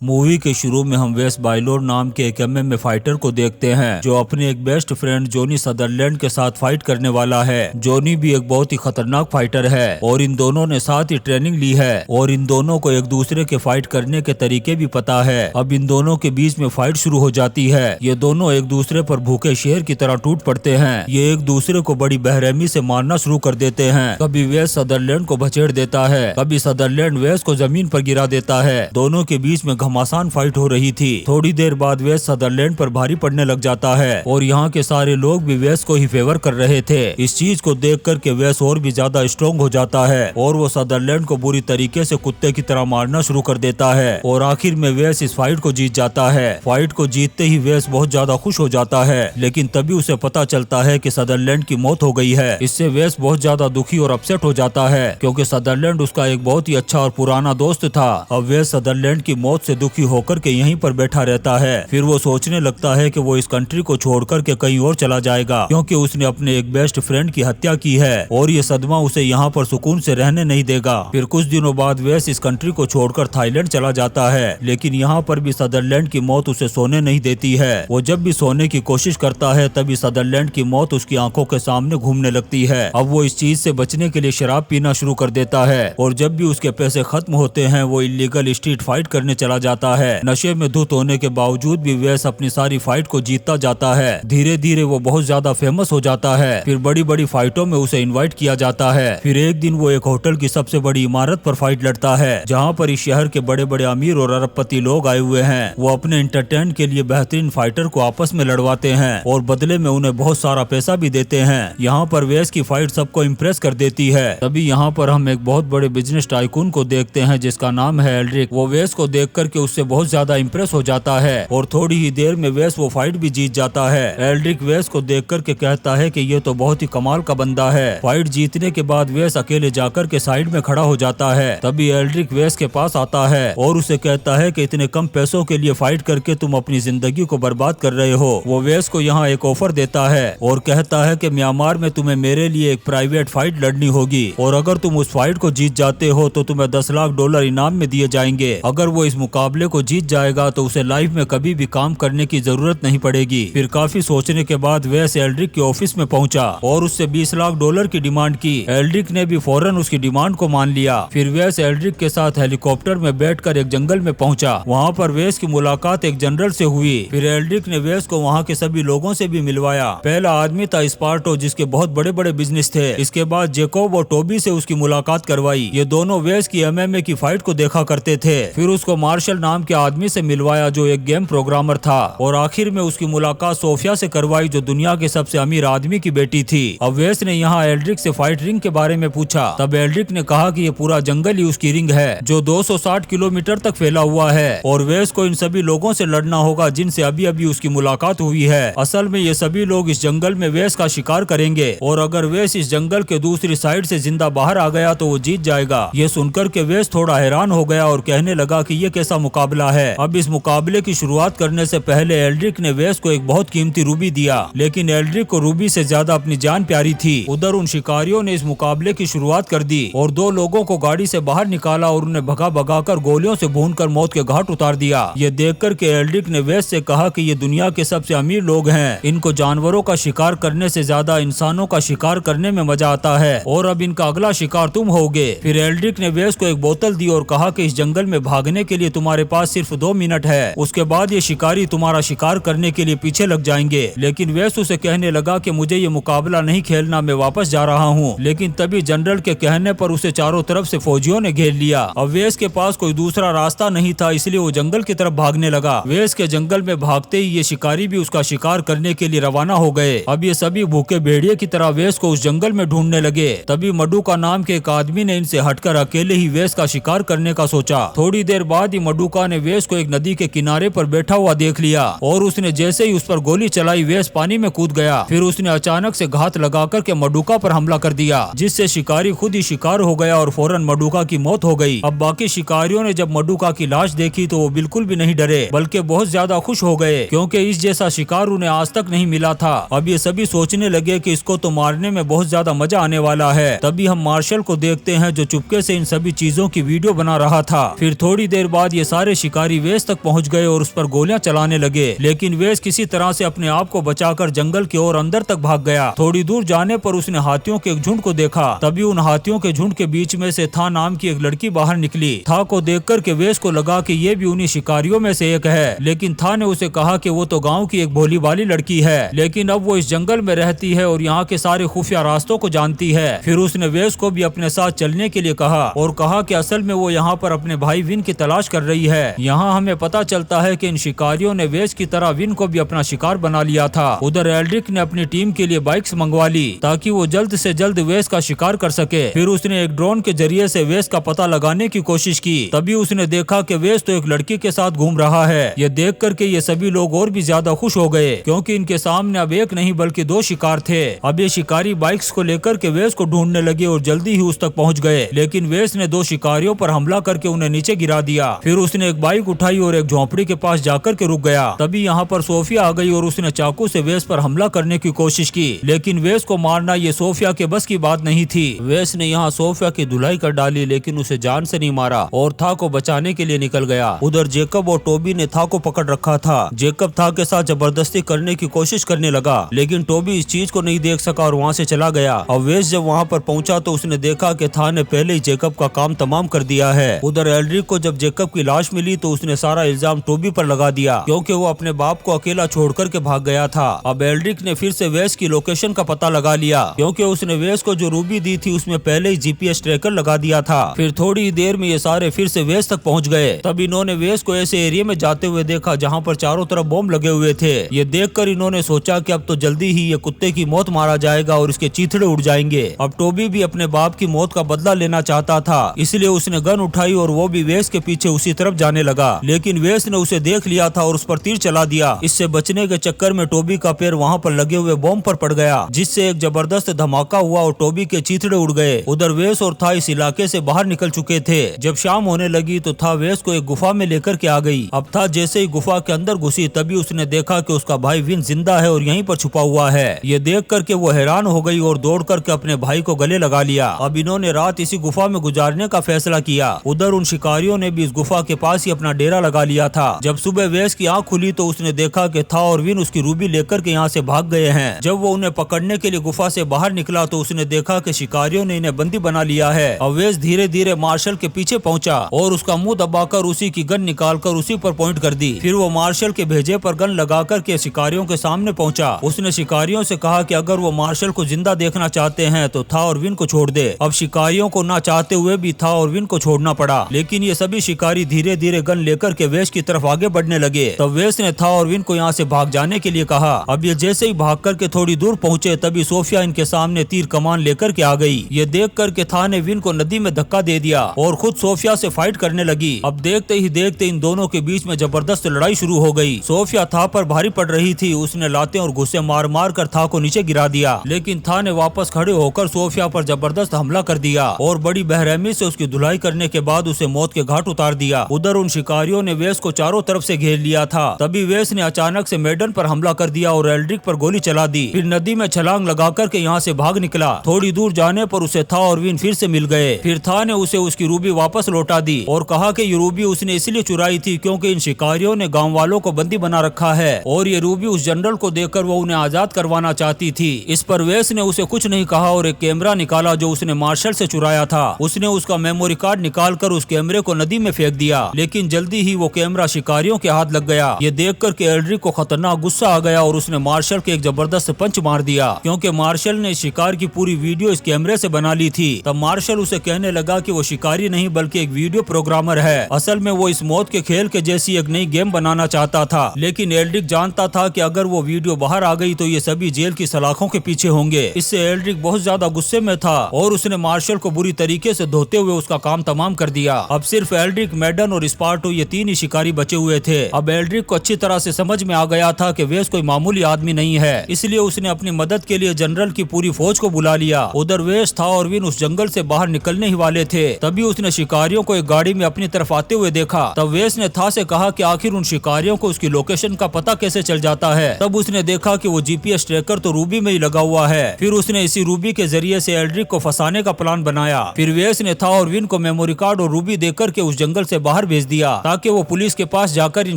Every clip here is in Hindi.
मूवी के शुरू में हम वेस बायलोर नाम के एक एमएमए फाइटर को देखते हैं जो अपने एक बेस्ट फ्रेंड जोनी सदरलैंड के साथ फाइट करने वाला है। जोनी भी एक बहुत ही खतरनाक फाइटर है और इन दोनों ने साथ ही ट्रेनिंग ली है और इन दोनों को एक दूसरे के फाइट करने के तरीके भी पता है। अब इन दोनों के बीच में फाइट शुरू हो जाती है। ये दोनों एक दूसरे पर भूखे शेर की तरह टूट पड़ते हैं। ये एक दूसरे को बड़ी बेरहमी से मारना शुरू कर देते हैं। कभी वेस सदरलैंड को बछेड़ देता है, कभी सदरलैंड वेस को जमीन पर गिरा देता है। दोनों के बीच में घमासान फाइट हो रही थी। थोड़ी देर बाद वेस सदरलैंड पर भारी पड़ने लग जाता है और यहाँ के सारे लोग भी वेस को ही फेवर कर रहे थे। इस चीज को देख कर के वेस और भी ज्यादा स्ट्रॉन्ग हो जाता है और वो सदरलैंड को बुरी तरीके से कुत्ते की तरह मारना शुरू कर देता है और आखिर में वेस इस फाइट को जीत जाता है। फाइट को जीतते ही वेस बहुत ज्यादा खुश हो जाता है, लेकिन तभी उसे पता चलता है कि सदरलैंड की मौत हो गई है। इससे वेस बहुत ज्यादा दुखी और अपसेट हो जाता है क्योंकि सदरलैंड उसका एक बहुत ही अच्छा और पुराना दोस्त था। अब वेस सदरलैंड की मौत से दुखी होकर के यहीं पर बैठा रहता है। फिर वो सोचने लगता है कि वो इस कंट्री को छोड़कर के कहीं और चला जाएगा क्योंकि उसने अपने एक बेस्ट फ्रेंड की हत्या की है और ये सदमा उसे यहाँ पर सुकून से रहने नहीं देगा। फिर कुछ दिनों बाद वेस इस कंट्री को छोड़कर थाईलैंड चला जाता है, लेकिन यहाँ पर भी सदरलैंड की मौत उसे सोने नहीं देती है। वो जब भी सोने की कोशिश करता है तभी सदरलैंड की मौत उसकी आंखों के सामने घूमने लगती है। अब वो इस चीज से बचने के लिए शराब पीना शुरू कर देता है और जब भी उसके पैसे खत्म होते हैं वो इलीगल स्ट्रीट फाइट करने चला जाता है। नशे में धुत होने के बावजूद भी वेस अपनी सारी फाइट को जीतता जाता है। धीरे धीरे वो बहुत ज्यादा फेमस हो जाता है। फिर बड़ी बड़ी फाइटों में उसे इनवाइट किया जाता है। फिर एक दिन वो एक होटल की सबसे बड़ी इमारत पर फाइट लड़ता है जहाँ पर इस शहर के बड़े बड़े अमीर और अरबपति लोग आए हुए हैं। वो अपने इंटरटेन के लिए बेहतरीन फाइटर को आपस में लड़वाते हैं और बदले में उन्हें बहुत सारा पैसा भी देते हैं। यहाँ पर वेस की फाइट सबको इम्प्रेस कर देती है। तभी यहाँ पर हम एक बहुत बड़े बिजनेस टाइकून को देखते हैं जिसका नाम है एल्ड्रिक। वो वेस को देख करके उससे बहुत ज्यादा इम्प्रेस हो जाता है और थोड़ी ही देर में वेस वो फाइट भी जीत जाता है। एल्ड्रिक वेस को देख करके कहता है कि ये तो बहुत ही कमाल का बंदा है। फाइट जीतने के बाद वेस अकेले जाकर के साइड में खड़ा हो जाता है। तभी एल्ड्रिक वेस के पास आता है और उसे कहता है कि इतने कम पैसों के लिए फाइट करके तुम अपनी जिंदगी को बर्बाद कर रहे हो। वो वेस को यहाँ एक ऑफर देता है और कहता है कि म्यांमार में तुम्हें मेरे लिए एक प्राइवेट फाइट लड़नी होगी और अगर तुम उस फाइट को जीत जाते हो तो तुम्हें $10 लाख इनाम में दिए जाएंगे। अगर वो इस मुकाबले को जीत जाएगा तो उसे लाइफ में कभी भी काम करने की जरूरत नहीं पड़ेगी। फिर काफी सोचने के बाद वेस एल्ड्रिक के ऑफिस में पहुंचा और उससे $20 लाख की डिमांड की। एल्ड्रिक ने भी फौरन उसकी डिमांड को मान लिया। फिर वेस एल्ड्रिक के साथ हेलीकॉप्टर में बैठकर एक जंगल में पहुंचा। वहां पर वेस की मुलाकात एक जनरल से हुई। फिर एल्ड्रिक ने वेस को वहां के सभी लोगों से भी मिलवाया। पहला आदमी था स्पार्टो जिसके बहुत बड़े बड़े बिजनेस थे। इसके बाद जेकोब और टोबी से उसकी मुलाकात करवाई। ये दोनों वेस की एमएमए की फाइट को देखा करते थे। फिर उसको मार्शल नाम के आदमी से मिलवाया जो एक गेम प्रोग्रामर था और आखिर में उसकी मुलाकात सोफिया से करवाई जो दुनिया के सबसे अमीर आदमी की बेटी थी। अब वेस ने यहाँ एल्ड्रिक से फाइट रिंग के बारे में पूछा। तब एल्ड्रिक ने कहा कि ये पूरा जंगल ही उसकी रिंग है जो 260 किलोमीटर तक फैला हुआ है और वेस को इन सभी लोगों से लड़ना होगा जिनसे अभी अभी उसकी मुलाकात हुई है। असल में ये सभी लोग इस जंगल में वेस का शिकार करेंगे और अगर वेस इस जंगल के दूसरी साइड से जिंदा बाहर आ गया तो वो जीत जाएगा। ये सुनकर के वेस थोड़ा हैरान हो गया और कहने लगा कि ये कैसा मुकाबला है। अब इस मुकाबले की शुरुआत करने से पहले एल्ड्रिक ने वेस को एक बहुत कीमती रूबी दिया, लेकिन एल्ड्रिक को रूबी से ज्यादा अपनी जान प्यारी थी। उधर उन शिकारियों ने इस मुकाबले की शुरुआत कर दी और 2 लोगों को गाड़ी से बाहर निकाला और उन्हें भगा भगा कर गोलियों से भूनकर मौत के घाट उतार दिया। ये देखकर के एल्ड्रिक ने वेस से कहा कि ये दुनिया के सबसे अमीर लोग हैं। इनको जानवरों का शिकार करने से ज्यादा इंसानों का शिकार करने में मजा आता है और अब इनका अगला शिकार तुम होगे। फिर एल्ड्रिक ने वेस को एक बोतल दी और कहा कि इस जंगल में भागने के लिए तुम्हारे पास सिर्फ 2 मिनट है। उसके बाद ये शिकारी तुम्हारा शिकार करने के लिए पीछे लग जाएंगे। लेकिन वेस उसे कहने लगा कि मुझे ये मुकाबला नहीं खेलना, मैं वापस जा रहा हूँ। लेकिन तभी जनरल के कहने पर उसे चारों तरफ से फौजियों ने घेर लिया। अब वेस के पास कोई दूसरा रास्ता नहीं था, इसलिए वो जंगल की तरफ भागने लगा। वेस के जंगल में भागते ही ये शिकारी भी उसका शिकार करने के लिए रवाना हो गए। अब ये सभी भूखे भेड़िए की तरह वेस को उस जंगल में ढूंढने लगे। तभी मडुका नाम के एक आदमी ने इनसे हटकर अकेले ही वेस का शिकार करने का सोचा। थोड़ी देर बाद ही मडुका ने वेस को एक नदी के किनारे पर बैठा हुआ देख लिया और उसने जैसे ही उस पर गोली चलाई वेस पानी में कूद गया। फिर उसने अचानक से घात लगाकर के मडुका पर हमला कर दिया जिससे शिकारी खुद ही शिकार हो गया और फौरन मडुका की मौत हो गई। अब बाकी शिकारियों ने जब मडुका की लाश देखी तो वो बिल्कुल भी नहीं डरे बल्कि बहुत ज्यादा खुश हो गए क्योंकि इस जैसा शिकार उन्हें आज तक नहीं मिला था। अब ये सभी सोचने लगे कि इसको तो मारने में बहुत ज्यादा मजा आने वाला है। तभी हम मार्शल को देखते हैं जो चुपके से इन सभी चीजों की वीडियो बना रहा था। फिर थोड़ी देर बाद ये सारे शिकारी वेस तक पहुंच गए और उस पर गोलियां चलाने लगे, लेकिन वेस किसी तरह से अपने आप को बचाकर जंगल की ओर अंदर तक भाग गया। थोड़ी दूर जाने पर उसने हाथियों के एक झुंड को देखा। तभी उन हाथियों के झुंड के बीच में से था नाम की एक लड़की बाहर निकली। था को देखकर के वेस को लगा कि ये भी उन्हीं शिकारियों में से एक है, लेकिन था ने उसे कहा कि वो तो गांव की एक भोली भाली लड़की है, लेकिन अब वो इस जंगल में रहती है और यहाँ के सारे खुफिया रास्तों को जानती है। फिर उसने वेस को भी अपने साथ चलने के लिए कहा और कहा कि असल में वो यहाँ पर अपने भाई विन की तलाश कर रही है। यहाँ हमें पता चलता है कि इन शिकारियों ने वेस की तरह विन को भी अपना शिकार बना लिया था। उधर एल्ड्रिक ने अपनी टीम के लिए बाइक्स मंगवा ली ताकि वो जल्द से जल्द वेस का शिकार कर सके। फिर उसने एक ड्रोन के जरिए से वेस का पता लगाने की कोशिश की। तभी उसने देखा कि वेस तो एक लड़की के साथ घूम रहा है। ये देख करके ये सभी लोग और भी ज्यादा खुश हो गए, क्योंकि इनके सामने अब एक नहीं बल्कि दो शिकार थे। अब ये शिकारी बाइक्स को लेकर के वेस को ढूंढने लगे और जल्दी ही उस तक पहुंच गए, लेकिन वेस ने दो शिकारियों पर हमला करके उन्हें नीचे गिरा दिया। फिर उसने एक बाइक उठाई और एक झोंपड़ी के पास जाकर के रुक गया। तभी यहाँ पर सोफिया आ गई और उसने चाकू से वेस पर हमला करने की कोशिश की, लेकिन वेस को मारना ये सोफिया के बस की बात नहीं थी। वेस ने यहाँ सोफिया की धुलाई कर डाली, लेकिन उसे जान से नहीं मारा और था को बचाने के लिए निकल गया। उधर जेकब और टोबी ने था को पकड़ रखा था। जेकब था के साथ जबरदस्ती करने की कोशिश करने लगा, लेकिन टोबी इस चीज को नहीं देख सका और वहाँ से चला गया। अब वेस जब वहाँ पर पहुंचा तो उसने देखा कि था ने पहले ही जेकब का काम तमाम कर दिया है। उधर एल्ड्रिक को जब जेकब की लाश मिली तो उसने सारा इल्जाम टोबी पर लगा दिया, क्योंकि वो अपने बाप को अकेला छोड़ करके भाग गया था। अब एल्ड्रिक ने फिर से वेस की लोकेशन का पता लगा लिया, क्योंकि उसने वेस को जो रूबी दी थी उसमें पहले ही जीपीएस ट्रैकर लगा दिया था। फिर थोड़ी ही देर में ये सारे फिर से वेस तक पहुंच गए। तब इन्होंने वेस को ऐसे एरिया में जाते हुए देखा जहाँ पर चारों तरफ बॉम्ब लगे हुए थे। ये देखकर इन्होंने सोचा कि अब तो जल्दी ही ये कुत्ते की मौत मारा जाएगा और इसके चीथड़े उड़ जाएंगे। अब टोबी भी अपने बाप की मौत का बदला लेना चाहता था, इसलिए उसने गन उठाई और वो भी वेस के पीछे उसी तरफ जाने लगा, लेकिन वेस ने उसे देख लिया था और उस पर तीर चला दिया। इससे बचने के चक्कर में टोबी का पैर वहाँ पर लगे हुए बॉम्ब पर पड़ गया, जिससे एक जबरदस्त धमाका हुआ और टोबी के चीथड़े उड़ गए। उधर वेस और था इस इलाके से बाहर निकल चुके थे। जब शाम होने लगी तो था वेस को एक गुफा में लेकर के आ गई। अब था जैसे ही गुफा के अंदर घुसी तभी उसने देखा कि उसका भाई विन जिंदा है और यहीं पर छुपा हुआ है। ये देख करके वो हैरान हो गई और दौड़ करके अपने भाई को गले लगा लिया। अब इन्होंने रात इसी गुफा में गुजारने का फैसला किया। उधर उन शिकारियों ने भी इस गुफा के पास ही अपना डेरा लगा लिया था। जब सुबह वेस की आंख खुली तो उसने देखा कि था और विन उसकी रूबी लेकर के यहाँ से भाग गए हैं। जब वो उन्हें पकड़ने के लिए गुफा से बाहर निकला तो उसने देखा कि शिकारियों ने इन्हें बंदी बना लिया है। अब वेस धीरे धीरे मार्शल के पीछे पहुंचा और उसका मुंह दबाकर उसी की गन निकालकर उसी पर पॉइंट कर दी। फिर वो मार्शल के भेजे पर गन लगाकर के शिकारियों के सामने पहुंचा। उसने शिकारियों से कहा कि अगर वो मार्शल को जिंदा देखना चाहते हैं तो था और विन को छोड़ दे। अब शिकारियों को ना चाहते हुए भी था और विन को छोड़ना पड़ा, लेकिन ये सभी शिकारी धीरे धीरे गन लेकर के वेस की तरफ आगे बढ़ने लगे। तब वेस ने था और विन को यहाँ से भाग जाने के लिए कहा। अब ये जैसे ही भाग करके थोड़ी दूर पहुंचे तभी सोफिया इनके सामने तीर कमान लेकर के आ गई। ये देख करके था ने विन को नदी में धक्का दे दिया और खुद सोफिया से फाइट करने लगी। अब देखते ही देखते इन दोनों के बीच में जबरदस्त लड़ाई शुरू हो गई। सोफिया था पर भारी पड़ रही थी। उसने लातें और घुस्से मार मार कर था को नीचे गिरा दिया, लेकिन था ने वापस खड़े होकर सोफिया पर जबरदस्त हमला कर दिया और बड़ी बेरहमी से उसकी धुलाई करने के बाद उसे मौत के घाट उतार दिया। उधर उन शिकारियों ने वेस को चारों तरफ से घेर लिया था। तभी वेस ने अचानक से मेडन पर हमला कर दिया और एल्ड्रिक पर गोली चला दी। फिर नदी में छलांग लगा कर के यहाँ से भाग निकला। थोड़ी दूर जाने पर उसे था और विन फिर से मिल गए। फिर था ने उसे उसकी रूबी वापस लौटा दी और कहा कि ये रूबी उसने इसलिए चुराई थी क्योंकि इन शिकारियों ने गांव वालों को बंदी बना रखा है और ये रूबी उस जनरल को देखकर वो उन्हें आजाद करवाना चाहती थी। इस पर वेस ने उसे कुछ नहीं कहा और एक कैमरा निकाला जो उसने मार्शल से चुराया था। उसने उसका मेमोरी कार्ड निकाल कर उस कैमरे को नदी में फेंक दिया, लेकिन जल्दी ही वो कैमरा शिकारियों के हाथ लग गया। ये देख कर के एल्ड्रिक को खतरनाक गुस्सा आ गया और उसने मार्शल के एक जबरदस्त पंच मार दिया, क्योंकि मार्शल ने शिकार की पूरी वीडियो इस कैमरे से बना ली थी। तब मार्शल उसे कहने लगा कि वो शिकारी नहीं बल्कि एक वीडियो प्रोग्रामर है। असल में वो इस मौत के खेल के जैसी एक नई गेम बनाना चाहता था, लेकिन एल्ड्रिक जानता था कि अगर वो वीडियो बाहर आ गई तो ये सभी जेल की सलाखों के पीछे होंगे। इससे एल्ड्रिक बहुत ज्यादा गुस्से में था और उसने मार्शल को बुरी तरीके से धोते हुए उसका काम तमाम कर दिया। अब सिर्फ एल्ड्रिक, मेडन और स्पार्टो ये तीन ही शिकारी बचे हुए थे। अब एल्ड्रिक को अच्छी तरह से समझ में आ गया था कि वेस कोई मामूली आदमी नहीं है, इसलिए उसने अपनी मदद के लिए जनरल की पूरी फौज को बुला लिया। उधर वेस था और विन उस जंगल से बाहर निकलने ही वाले थे। तभी उसने शिकारियों को एक गाड़ी में अपनी तरफ आते हुए देखा। तब वेस ने था से कहा कि आखिर उन शिकारियों को उसकी लोकेशन का पता कैसे चल जाता है। तब उसने देखा कि वो जीपीएस ट्रैकर तो रूबी में ही लगा हुआ है। फिर उसने इसी रूबी के जरिए से एल्ड्रिक को फंसाने का प्लान बनाया। फिर वेस ने था और विन को मेमोरी कार्ड और रूबी देकर के उस जंगल से बाहर बाहर भेज दिया ताकि वो पुलिस के पास जाकर इन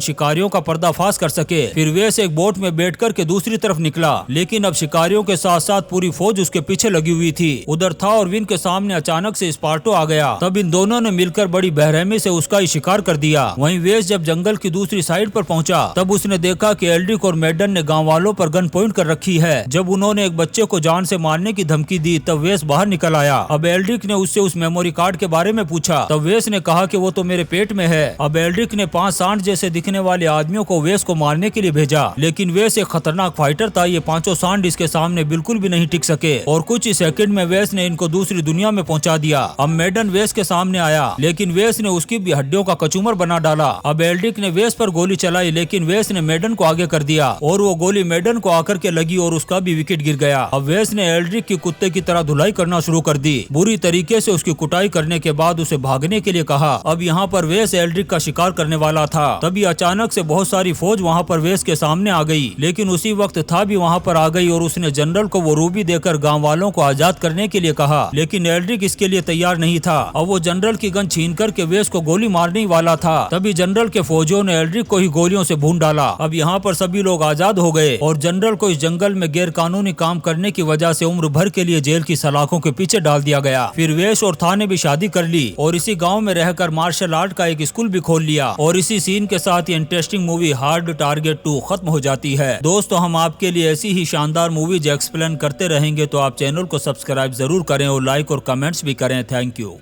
शिकारियों का पर्दाफाश कर सके। फिर वेस एक बोट में बैठकर के दूसरी तरफ निकला, लेकिन अब शिकारियों के साथ साथ पूरी फौज उसके पीछे लगी हुई थी। उधर था और विन के सामने अचानक से स्पार्टो आ गया। तब इन दोनों ने मिलकर बड़ी बेरहमी से उसका ही शिकार कर दिया। वहीं वेस जब जंगल की दूसरी साइड पर पहुंचा तब उसने देखा कि एल्ड्रिक और मैडन ने गांव वालों पर गन पॉइंट कर रखी है। जब उन्होंने एक बच्चे को जान से मारने की धमकी दी तब वेस बाहर निकल आया। अब एल्ड्रिक ने उससे उस मेमोरी कार्ड के बारे में पूछा। तब वेस ने कहा कि वो तो मेरे पेट में है। अब एल्ड्रिक ने 5 सांड जैसे दिखने वाले आदमियों को वेस को मारने के लिए भेजा, लेकिन वेस एक खतरनाक फाइटर था। ये 5 सांड इसके सामने बिल्कुल भी नहीं टिक सके और कुछ ही सेकंड में वेस ने इनको दूसरी दुनिया में पहुंचा दिया। अब मैडन वेस के सामने आया, लेकिन वेस ने उसकी भी हड्डियों का कचूमर बना डाला। अब एल्ड्रिक ने वेस पर गोली चलाई, लेकिन वेस ने मैडन को आगे कर दिया और वो गोली मैडन को आकर के लगी और उसका भी विकेट गिर गया। अब वेस ने एल्ड्रिक की कुत्ते की तरह धुलाई करना शुरू कर दी। बुरी तरीके से उसकी कुटाई करने के बाद उसे भागने के लिए कहा। अब यहाँ पर वेस एल्ड्रिक का शिकार करने वाला था, तभी अचानक से बहुत सारी फौज वहाँ पर वेस के सामने आ गई। लेकिन उसी वक्त था भी वहाँ पर आ गई और उसने जनरल को वो रूबी देकर गाँव वालों को आजाद करने के लिए कहा, लेकिन एल्ड्रिक इसके लिए तैयार नहीं था। अब वो जनरल की गन छीन करके वेस को गोली मारने वाला था, तभी जनरल के फौजियों ने एल्ड्रिक को ही गोलियों से भून डाला। अब यहाँ पर सभी लोग आजाद हो गए और जनरल को इस जंगल में गैर कानूनी काम करने की वजह से उम्र भर के लिए जेल की सलाखों के पीछे डाल दिया गया। फिर वेस और था ने भी शादी कर ली और इसी गाँव में रहकर मार्शल आर्ट का एक स्कूल भी खोल लिया। और इसी सीन के साथ ये इंटरेस्टिंग मूवी हार्ड टारगेट 2 खत्म हो जाती है। दोस्तों, हम आपके लिए ऐसी ही शानदार मूवीज एक्सप्लेन करते रहेंगे, तो आप चैनल को सब्सक्राइब जरूर करें और लाइक और कमेंट्स भी करें। Thank you.